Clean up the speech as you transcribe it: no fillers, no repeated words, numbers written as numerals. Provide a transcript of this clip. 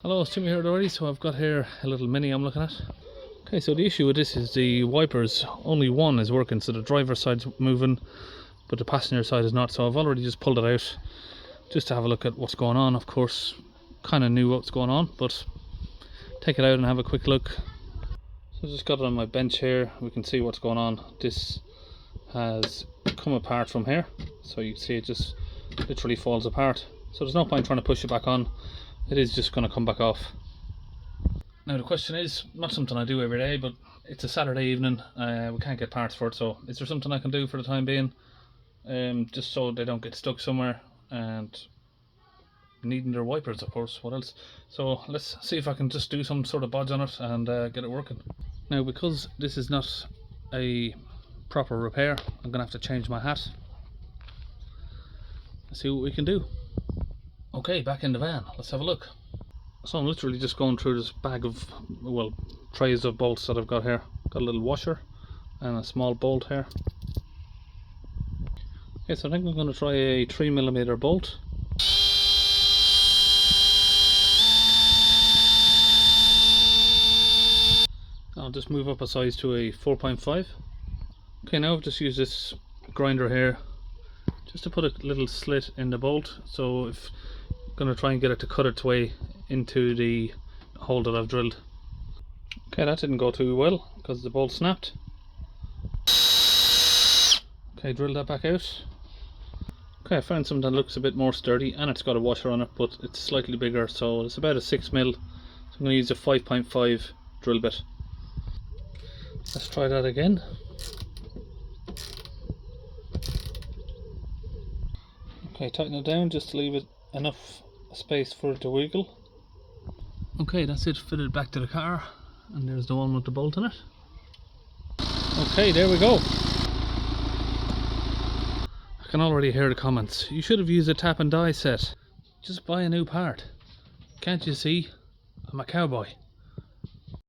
Hello, it's Jimmy here already. So I've got here a little Mini I'm looking at. Okay, so the issue with this is the wipers, only one is working, so the driver's side's moving but the passenger side is not. So I've already just pulled it out just to have a look at what's going on. Of course, kind of knew what's going on, but take it out and have a quick look. So I just got it on my bench here. We can see what's going on. This has come apart from here, so you can see it just literally falls apart. So there's no point trying to push it back on. It is just going to come back off. Now the question is, not something I do every day, but it's a Saturday evening, we can't get parts for it, so is there something I can do for the time being, just so they don't get stuck somewhere and needing their wipers, of course, what else? So let's see if I can just do some sort of bodge on it and get it working. Now because this is not a proper repair, I'm going to have to change my hat. Let's see what we can do. Okay, back in the van, let's have a look. So I'm literally just going through this bag of, well, trays of bolts that I've got here. Got a little washer and a small bolt here. Okay, so I think I'm going to try a 3mm bolt. I'll just move up a size to a 4.5. Okay, now I've just used this grinder here just to put a little slit in the bolt, so if I'm going to try and get it to cut its way into the hole that I've drilled. Okay, that didn't go too well because the bolt snapped. Okay, drill that back out. Okay, I found something that looks a bit more sturdy and it's got a washer on it, but it's slightly bigger, so it's about a 6mm. So I'm going to use a 5.5 drill bit. Let's try that again. Okay, tighten it down just to leave it enough space for it to wiggle. Okay, that's it fitted back to the car, and there's the one with the bolt in it. Okay, there we go. I can already hear the comments. You should have used a tap and die set. Just buy a new part. Can't you see? I'm a cowboy.